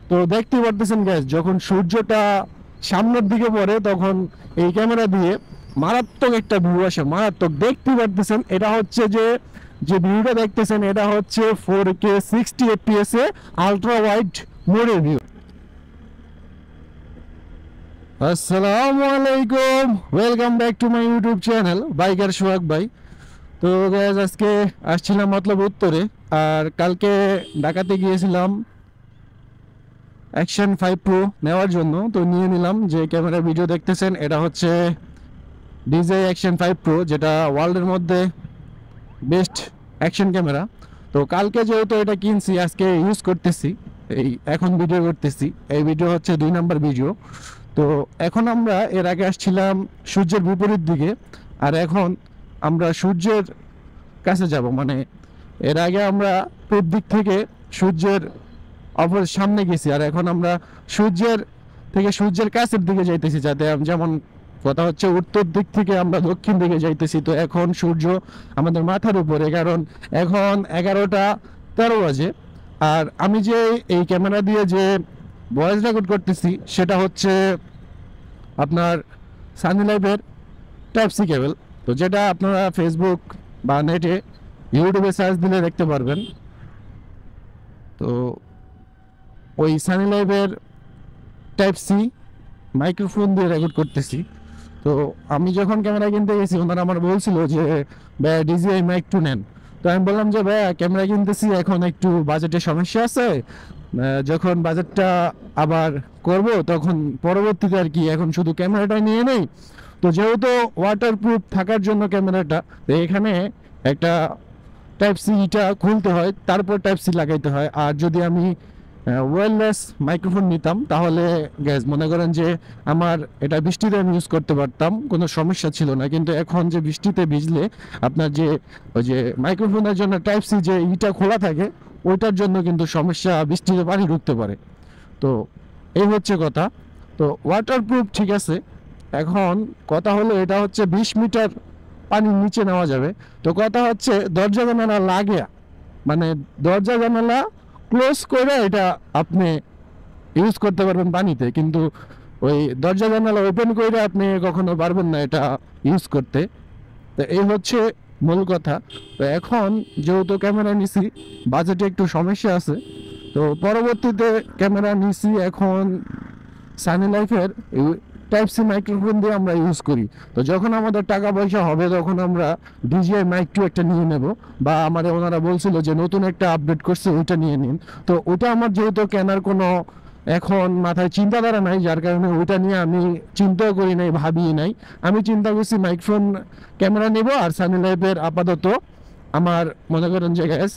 তো দেখতে পারতেছেন গ্যাস, যখন সূর্যটা সামনের দিকে পড়ে তখন এই ক্যামেরা দিয়ে মারাত্মক একটা ভিউ আসে, মারাত্মক। দেখতে পারতেছেন এটা হচ্ছে যে যে ভিউটা দেখতেছেন এটা হচ্ছে 4K 60 FPS এ আলট্রা ওয়াইড মোডের ভিউ। আসসালামু আলাইকুম, welcome back to my YouTube channel biker Sohag ভাই। তো গ্যাস আজকে আসছিলাম মতলব উত্তরে, আর কালকে ঢাকাতে গিয়েছিলাম অ্যাকশন 5 প্রো নেওয়ার জন্য। তো নিয়ে নিলাম যে ক্যামেরা ভিডিও দেখতেছেন এটা হচ্ছে ডিজে অ্যাকশন 5 প্রো, যেটা ওয়ার্ল্ডের মধ্যে বেস্ট অ্যাকশন ক্যামেরা। তো কালকে যেহেতু এটা কিনছি আজকে ইউজ করতেছি, এই এখন ভিডিও করতেছি। এই ভিডিও হচ্ছে 2 নাম্বার ভিডিও। তো এখন আমরা এর আগে আসছিলাম সূর্যের বিপরীত দিকে, আর এখন আমরা সূর্যের কাছে যাব। মানে এর আগে আমরা পূর্ব দিক থেকে সূর্যের অপর সামনে গেছি, আর এখন আমরা সূর্যের থেকে সূর্যের কাছের দিকে যাইতেছি। যাতে যেমন কথা হচ্ছে উত্তর দিক থেকে আমরা দক্ষিণ দিকে যাইতেছি। তো এখন সূর্য আমাদের মাথার উপরে, কারণ এখন 11টা 13 বাজে। আর আমি যে এই ক্যামেরা দিয়ে যে ভয়েস রেকর্ড করতেছি সেটা হচ্ছে আপনার সানি লাইভের টাইপ সি কেবল। তো যেটা আপনারা ফেসবুক বা নেটে ইউটিউবে সার্চ দিলে দেখতে পারবেন। তো ওই সানি লাইভের টাইপ সি মাইক্রোফোন দিয়ে রেকর্ড করতেছি। তো আমি যখন ক্যামেরা কিনতে গেছি ওনারা আমার বলছিল যে ভাইয়া ডিজিআই মাইক টু নেন। তো আমি বললাম যে ভাইয়া ক্যামেরা কিনতেছি, এখন একটু বাজেটের সমস্যা আছে, যখন বাজেটটা আবার করব তখন পরবর্তীতে আর কি, এখন শুধু ক্যামেরাটা নিয়ে নেই। তো যেহেতু ওয়াটারপ্রুফ থাকার জন্য ক্যামেরাটা, তো এখানে একটা টাইপ সিটা খুলতে হয়, তারপর টাইপ সি লাগাইতে হয়। আর যদি আমি ওয়্যারলেস মাইক্রোফোন নিতাম তাহলে গ্যাস মনে করেন যে আমার এটা বৃষ্টিতে আমি ইউজ করতে পারতাম, কোনো সমস্যা ছিল না। কিন্তু এখন যে বৃষ্টিতে ভিজলে আপনার যে ওই যে মাইক্রোফোনের জন্য টাইপ সি যে ইটা খোলা থাকে, ওইটার জন্য কিন্তু সমস্যা, বৃষ্টিতে পানি ঢুকতে পারে। তো এই হচ্ছে কথা। তো ওয়াটারপ্রুফ ঠিক আছে, এখন কথা হলো এটা হচ্ছে 20 মিটার পানির নিচে নেওয়া যাবে। তো কথা হচ্ছে দরজা জানালা লাগে, মানে দরজা জানালা ক্লোজ করে এটা আপনি ইউজ করতে পারবেন পানিতে, কিন্তু ওই দরজা জানালা ওপেন করে আপনি কখনো পারবেন না এটা ইউজ করতে। তো এই হচ্ছে মূল কথা। তো এখন যেহেতু ক্যামেরা নিছি, বাজেটে একটু সমস্যা আছে, তো পরবর্তীতে ক্যামেরা নিছি এখন সানি লাইফের টাইপ সি মাইক্রোফোন দিয়ে আমরা ইউজ করি। তো যখন আমাদের টাকা পয়সা হবে তখন আমরা ডিজিআই মাইক টু একটা নিয়ে নেব, বা আমাদের ওনারা বলছিল যে নতুন একটা আপডেট করছে ওইটা নিয়ে নিন। তো ওটা আমার যেহেতু কেনার কোনো এখন মাথায় চিন্তাধারা নাই, যার কারণে ওইটা নিয়ে আমি চিন্তাও করি নাই, ভাবি নাই। আমি চিন্তা করছি মাইক্রোফোন ক্যামেরা নেব, আর সানি লাইফের আপাতত আমার মনে করেন যে গ্যাস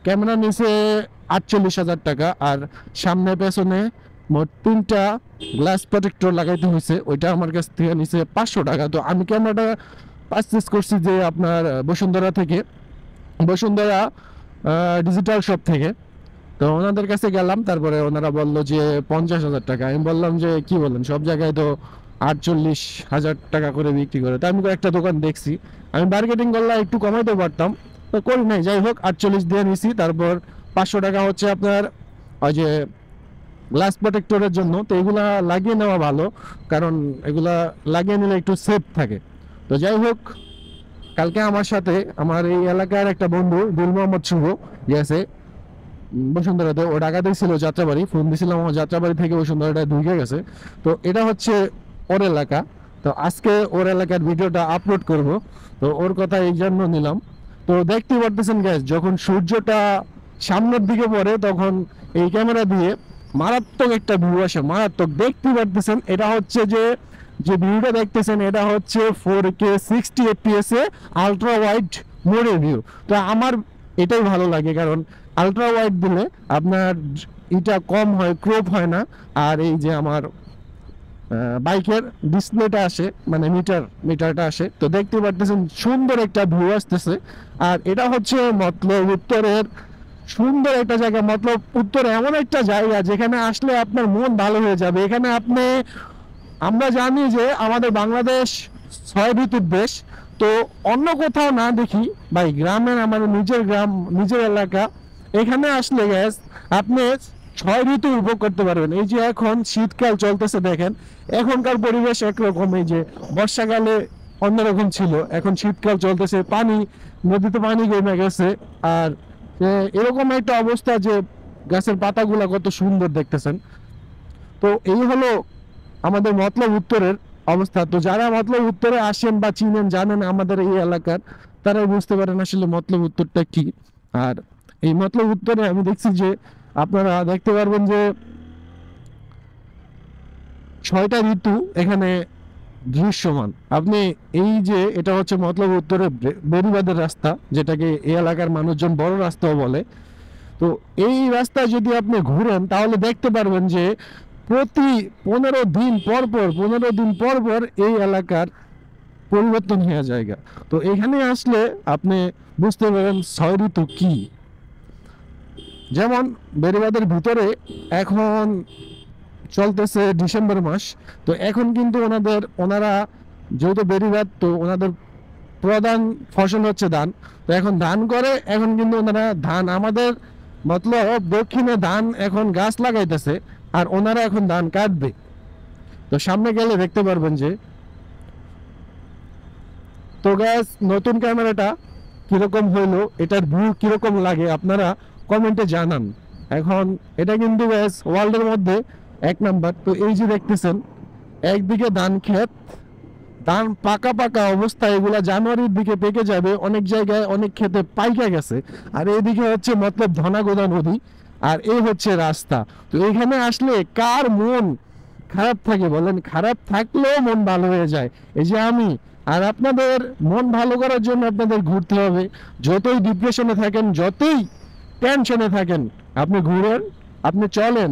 ক্যামেরা নিচে 48,000 টাকা, আর সামনে পেছনে মোট 3টা গ্লাস প্রোটেক্টর লাগাইতে হয়েছে, ওইটা আমার কাছ থেকে নিচে 500 টাকা। তো আমি ক্যামেরাটা পারচেস করছি যে আপনার বসুন্ধরা থেকে, বসুন্ধরা ডিজিটাল শপ থেকে। তো ওনাদের কাছে গেলাম, তারপরে ওনারা বললো যে 50,000 টাকা। আমি বললাম যে কি বলেন, সব জায়গায় তো 48,000 টাকা করে বিক্রি করে। তো আমি একটা দোকান দেখছি, আমি মার্কেটিং করলে একটু কমাইতে পারতাম, তো করি নাই। যাই হোক 48 দিয়ে নিছি। তারপর 500 টাকা হচ্ছে আপনার ওই যে গ্লাস প্রোটেক্টরের জন্য। তো এগুলা লাগিয়ে নেওয়া ভালো, কারণ এগুলা লাগিয়ে নিলে একটু সেফ থাকে। তো যাই হোক, কালকে আমার সাথে আমার এই এলাকার একটা বন্ধু দুল মোহাম্মদ শুভ গেছে বসুন্ধরাতে। ও ঢাকাতেই ছিল, যাত্রাবাড়ি। ফোন দিয়েছিলাম, ও যাত্রাবাড়ি থেকে বসুন্ধরাটা ঢুকে গেছে। তো এটা হচ্ছে ওর এলাকা। তো আজকে ওর এলাকার ভিডিওটা আপলোড করব, তো ওর কথা এই জন্য নিলাম। তো দেখতে পারতেছেন গ্যাস, যখন সূর্যটা সামনের দিকে পড়ে তখন এই ক্যামেরা দিয়ে মারাত্মক একটা ভিউ আসে, মারাত্মক। দেখতে পারতেছেন এটা হচ্ছে যে যে ভিউটা দেখতেছেন এটা হচ্ছে 4K 60 FPS এ আলট্রা ওয়াইড মোডের ভিউ। তো আমার এটাই ভালো লাগে, কারণ আলট্রা ওয়াইড দিলে আপনার এটা কম হয়, ক্রপ হয় না। আর এই যে আমার বাইকের ডিসপ্লেটা আসে, মানে মিটারটা আসে। তো দেখতে পারতেছেন সুন্দর একটা ভিউ আসতেছে। আর এটা হচ্ছে মতলব উত্তরের সুন্দর একটা জায়গা। মতলব উত্তরে এমন একটা জায়গা যেখানে আসলে আপনার মন ভালো হয়ে যাবে। এখানে আপনি, আমরা জানি যে আমাদের বাংলাদেশ 6 ঋতুর দেশ। তো অন্য কোথাও না দেখি ভাই, গ্রামের আমাদের নিজের গ্রাম, নিজের এলাকা, এখানে আসলে গ্যাস আপনি ছয় ঋতু উপভোগ করতে পারবেন। এই যে এখন শীতকাল চলতেছে দেখেন, এখনকার পরিবেশ একরকম, এই যে বর্ষাকালে অন্যরকম ছিল, এখন শীতকাল চলতেছে, পানি নদীতে পানি কমে গেছে। আর এরকম একটা অবস্থা যে গাছের পাতাগুলা কত সুন্দর দেখতেছেন। তো এই হলো আমাদের মতলব উত্তরের অবস্থা। তো যারা মতলব উত্তরে আসেন বা চিনেন জানেন আমাদের এই এলাকার, তারাই বুঝতে পারেন আসলে মতলব উত্তরটা কি। আর এই মতলব উত্তরে আমি দেখছি যে আপনারা দেখতে পারবেন যে 6টা ঋতু এখানে দৃশ্যমান। আপনি এই যে এটা হচ্ছে মতলব উত্তরে বেড়িবাঁধের রাস্তা, যেটাকে এই এলাকার মানুষজন বড় রাস্তাও বলে। তো এই রাস্তায় যদি আপনি ঘুরেন তাহলে দেখতে পারবেন যে প্রতি 15 দিন পর পর 15 দিন পর পর এই এলাকার পরিবর্তন হয়ে জায়গা। তো এখানে আসলে আপনি বুঝতে পারেন 6 ঋতু কি। যেমন বেড়িবাঁধের ভিতরে এখন চলতেছে ডিসেম্বর মাস। তো এখন কিন্তু ওনারা যেহেতু বেড়িবাঁধ, তো ওনাদের প্রধান ফসল হচ্ছে ধান। তো এখন ধান করে, এখন কিন্তু ওনারা ধান, আমাদের মতলব দক্ষিণে ধান এখন গাছ লাগাইতেছে, আর ওনারা এখন ধান কাটবে। তো সামনে গেলে দেখতে পারবেন যে, তো গ্যাস নতুন ক্যামেরাটা কিরকম হইলো, এটার ভিউ কিরকম লাগে আপনারা কমেন্টে জানান। এখন এটা কিন্তু গ্যাস ওয়ার্ল্ডের মধ্যে 1 নাম্বার। তো এই যে দেখতেছেন একদিকে ধান ক্ষেত, ধান পাকা পাকা অবস্থা, এগুলা জানুয়ারির দিকে পেকে যাবে, অনেক জায়গায় অনেক ক্ষেতে পাইকা গেছে। আর এইদিকে হচ্ছে মতলব ধনাগোদা নদী, আর এই হচ্ছে রাস্তা। তো এখানে আসলে কার মন খারাপ থাকে বলেন? খারাপ থাকলেও মন ভালো হয়ে যায়। এই যে আমি আর আপনাদের মন ভালো করার জন্য আপনাদের ঘুরতে হবে। যতই ডিপ্রেশনে থাকেন, যতই টেনশনে থাকেন, আপনি ঘুরেন, আপনি চলেন,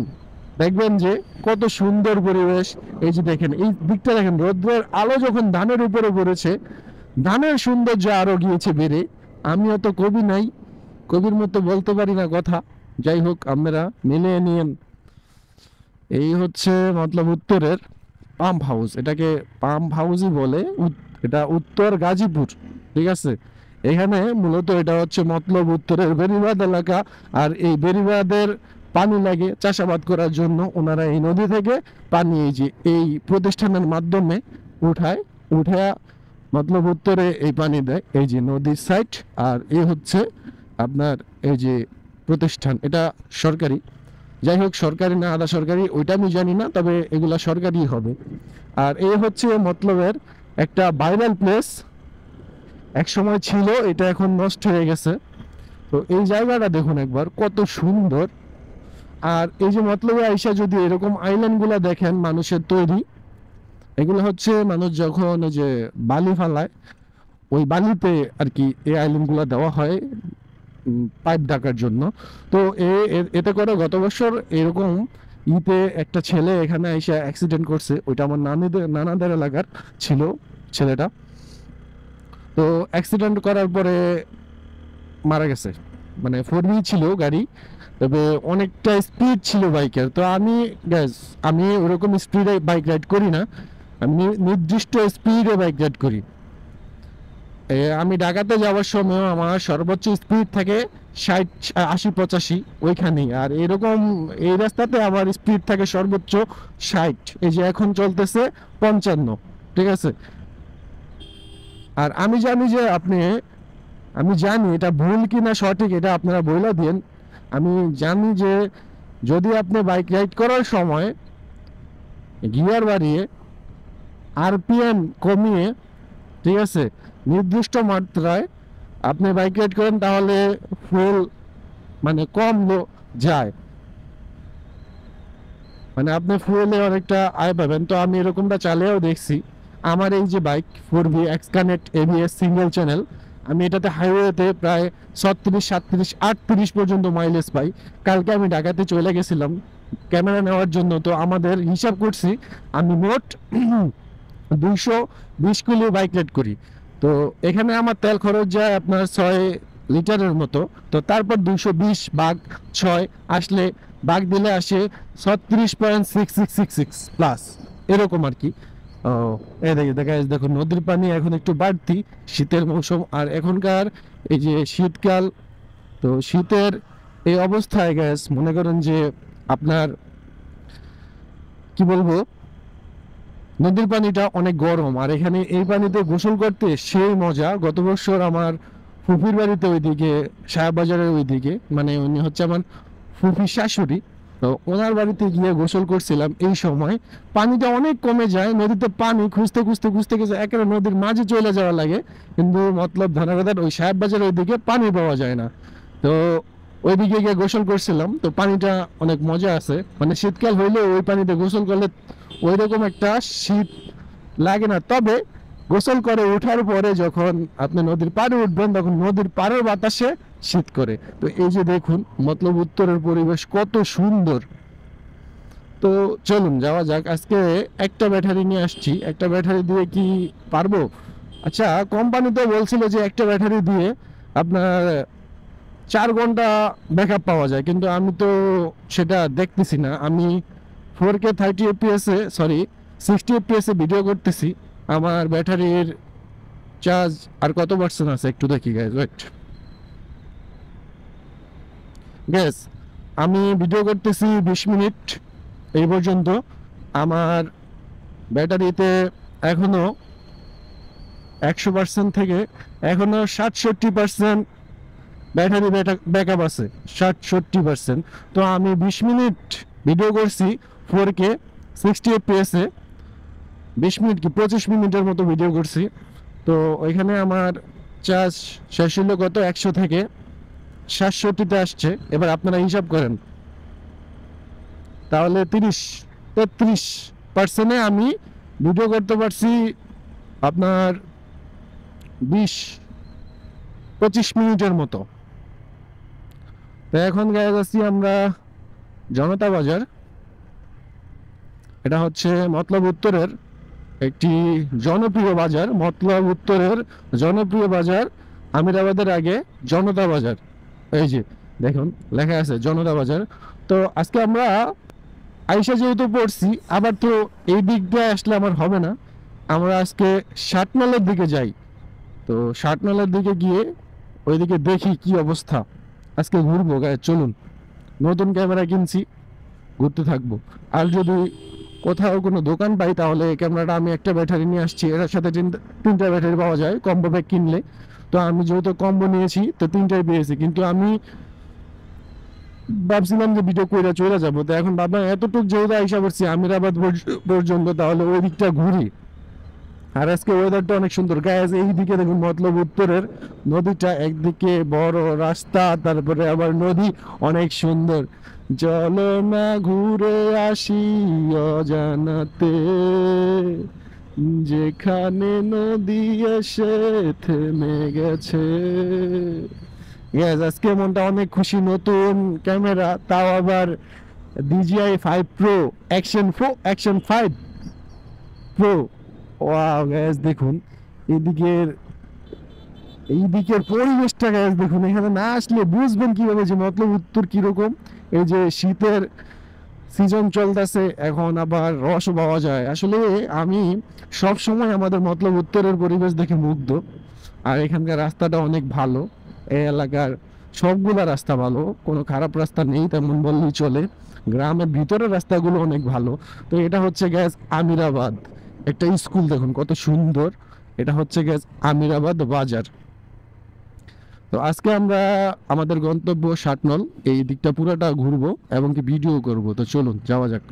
দেখবেন যে কত সুন্দর পরিবেশ। এই যে দেখেন এই দিকটা দেখেন, রৌদ্রের আলো যখন ধানের উপরে পড়েছে, ধানের সৌন্দর্য আরো গিয়েছে বেড়ে। আমিও তো কবি নাই, কবির মতো বলতে পারি না কথা। যাই হোক, আপনারা মিলিয়ে নিয়েন। এই হচ্ছে মতলব উত্তরের পাম্প হাউস, এটাকে পাম্প হাউসই বলে। এটা উত্তর গাজীপুর, ঠিক আছে। এখানে মূলত এটা হচ্ছে মতলব উত্তরের বেড়িবাঁধ এলাকা। আর এই বেড়িবাঁধের পানি লাগে চাষাবাদ করার জন্য। ওনারা এই নদী থেকে পানি এই যে এই প্রতিষ্ঠানের মাধ্যমে উঠে মতলব উত্তরে এই পানি দেয়, এই যে নদীর সাইড। আর এই হচ্ছে আপনার এই যে প্রতিষ্ঠান, এটা সরকারি। যাই হোক, সরকারি না আধা সরকারি ওইটা আমি জানি না, তবে এগুলা সরকারি হবে। আর এই হচ্ছে মতলবের একটা ভাইরাল প্লেস, এক সময় ছিল, এটা এখন নষ্ট হয়ে গেছে। তো এই জায়গাটা দেখুন একবার কত সুন্দর। আর এই যে মতলবে আইসা যদি এরকম আইল্যান্ড গুলা দেখেন মানুষের তৈরি, এগুলো হচ্ছে মানুষ যখন ওই যে বালি ফালায়, ওই বালিতে আর কি এই আইল্যান্ড গুলা দেওয়া হয় পাইপ ঢাকার জন্য। তো এতে করে গত বছর এরকম ইতে একটা ছেলে এখানে এসে অ্যাক্সিডেন্ট করছে। ওইটা আমার নানাদের এলাকার ছিল ছেলেটা। তো অ্যাক্সিডেন্ট করার পরে মারা গেছে। মানে 4 হুইল ছিল গাড়ি, তবে অনেকটা স্পিড ছিল বাইকের। তো আমি ওরকম স্পিডে বাইক রাইড করি না, আমি নির্দিষ্ট স্পিডে বাইক রাইড করি। আমি ঢাকাতে যাওয়ার সময় আমার সর্বোচ্চ স্পিড থাকে 60, 80, 85 ওইখানেই। আর এরকম এই রাস্তাতে আমার স্পিড থাকে সর্বোচ্চ 60। এই যে এখন চলতেছে 55, ঠিক আছে। আর আমি জানি যে আমি জানি এটা ভুল কিনা সঠিক, এটা আপনারা বইলা দিন। আমি জানি যে যদি আপনি বাইক রাইড করার সময় গিয়ার বাড়িয়ে আরপিএম কমিয়ে, ঠিক আছে, নির্দিষ্ট মাত্রায় আপনি বাইক রাইড করেন, তাহলে ফুল মানে কম যায়, মানে আপনি ফুয়েলে অনেকটা আয় পাবেন। তো আমি এরকমটা চালিয়েও দেখছি। আমার এই যে bike 4V x connect ABS single channel, আমি এটাতে হাইওয়েতে প্রায় 36, 37, 38 পর্যন্ত মাইলেজ পাই। কালকে আমি ঢাকাতে চলে গেছিলাম ক্যামেরা নেওয়ার জন্য। তো আমাদের হিসাব করছি আমি মোট 220 কিলো বাইক রাইড করি। তো এখানে আমার তেল খরচ যায় আপনার 6 লিটারের মতো। তো তারপর 220 ভাগ 6 আসলে, ভাগ দিলে আসে 36.6666 প্লাস, এরকম আর কি। এই দেখুন নদীর পানি এখন একটু বাড়তি, শীতের মৌসুম। আর এখনকার এই যে শীতকাল, তো শীতের এই অবস্থায় গ্যাস মনে করেন যে আপনার কি বলবো, নদীর পানিটা অনেক গরম, আর এখানে এই পানিতে গোসল করতে সেই মজা। গত বছর আমার ফুফির বাড়িতে ওইদিকে সাহেববাজারের ওইদিকে, মানে উনি হচ্ছে আমার ফুফির শাশুড়ি, তো ওনার বাড়িতে গিয়ে গোসল করছিলাম। এই সময় পানিটা অনেক কমে যায়, নদীতে পানি খুঁজতে খুঁজতে খুঁজতে খুঁজতে একেবারে নদীর মাঝে চলে যাওয়া লাগে, কিন্তু মতলব ধানাগাদার ওই সাহেববাজারের ওইদিকে পানি পাওয়া যায় না। তো ওইদিকে গিয়ে গোসল করছিলাম, তো পানিটা অনেক মজা আছে, মানে শীতকাল হইলে ওই পানিতে গোসল করলে ওই রকম একটা শীত লাগে না। তবে গোসল করে ওঠার পরে যখন আপনি নদীর পাড়ে উঠবেন, তখন নদীর পাড়ের বাতাসে শীত করে। তো এই যে দেখুন মতলব উত্তরের পরিবেশ কত সুন্দর। তো চলুন যাওয়া যাক। আজকে একটা ব্যাটারি নিয়ে আসছি, একটা ব্যাটারি দিয়ে কি পারবো? আচ্ছা, কোম্পানি তো বলছিল যে একটা ব্যাটারি দিয়ে আপনার 4 ঘন্টা ব্যাকআপ পাওয়া যায়, কিন্তু আমি তো সেটা দেখতেছি না। আমি 4K 30 FPS এ, সরি 60 FPS এ ভিডিও করতেছি। আমার ব্যাটারির চার্জ আর কত পার্সেন্ট আছে একটু দেখি গাইজ, ওয়েট। গ্যাস, আমি ভিডিও করতেছি 20 মিনিট এই পর্যন্ত। আমার ব্যাটারিতে এখনো 100% থেকে এখনো 67% ব্যাটারি ব্যাকআপ আছে, 67%। তো আমি 20 মিনিট ভিডিও করছি 4K 60 FPS এ, 20 মিনিট কি 25 মিনিটের মতো ভিডিও করছি। তো ওইখানে আমার চার্জ শেষ হলো কত, 100 থেকে 67-তে আসছে। এবার আপনারা হিসাব করেন, তাহলে 33%-এ আমি ভিডিও করতে পারছি আপনার 20-25 মিনিটের মতো। তো এখন গিয়ে যাচ্ছি আমরা জনতা বাজার। এটা হচ্ছে মতলব উত্তরের একটি জনপ্রিয় বাজার, মতলব উত্তরের জনপ্রিয় বাজার, আমিরাবাদের আগে জনতা বাজার। এই যে দেখুন লেখা আছে জনতা বাজার। তো আজকে আমরা আইসা যেহেতু পড়ছি, আবার তো এই দিক দিয়ে আসলে আমার হবে না, আমরা আজকে শার্টনালের দিকে যাই। তো শার্টনালের দিকে গিয়ে ওইদিকে দেখি কি অবস্থা। আজকে ঘুরবো গায়ে, চলুন। নতুন ক্যামেরা কিনছি, ঘুরতে থাকবো। আর যদি কোথাও কোনো দোকান পাই, তাহলে এই ক্যামেরাটা আমি একটা ব্যাটারি নিয়ে আসছি, এটার সাথে তিনটা ব্যাটারি পাওয়া যায় কম্বো প্যাক কিনলে। তো আমি যেহেতু কম্বো নিয়েছি, তো তিনটাই পেয়েছি, কিন্তু আমি ভাবছিলাম যে ভিডিও করে চলে যাবো। তো এখন ভাবলাম এতটুকু যেহেতু আইসা করছি আমিরাবাদ পর্যন্ত, তাহলে ওই দিকটা ঘুরি। আর আজকে ওয়েদারটা অনেক সুন্দর গায়েস। এইদিকে দেখুন মতলব উত্তরের নদীটা, একদিকে বড় রাস্তা, তারপরে আবার নদী অনেক সুন্দর। চলো না ঘুরে আসি অজানাতে, যেখানে নদী এসে থেমে গেছে। আজকে মনটা অনেক খুশি, নতুন ক্যামেরা, তাও আবার DJI 5 Pro action 5 Pro। Wow gas, দেখুন এইদিকের পরিবেশটা গ্যাস দেখুন। এখানে না আসলে বুঝবেন কিভাবে যে মতলব উত্তর কিরকম। এই যে শীতের সিজন চলতেছে এখন, আবার রসও পাওয়া যায়। আসলে আমি সব সময় আমাদের মতলব উত্তরের পরিবেশ দেখে মুগ্ধ। আর এখানকার রাস্তাটা অনেক ভালো, এই এলাকার সবগুলা রাস্তা ভালো, কোনো খারাপ রাস্তা নেই তেমন বললেই চলে। গ্রামের ভিতরের রাস্তাগুলো অনেক ভালো। তো এটা হচ্ছে গ্যাস আমিরাবাদ, একটা স্কুল দেখুন কত সুন্দর। এটা হচ্ছে গ্যাস আমিরাবাদ বাজার। তো আজকে আমরা আমাদের গন্তব্য শাটনল, এই দিকটা পুরোটা ঘুরবো এবং কি ভিডিও করব। তো চলুন যাওয়া যাক।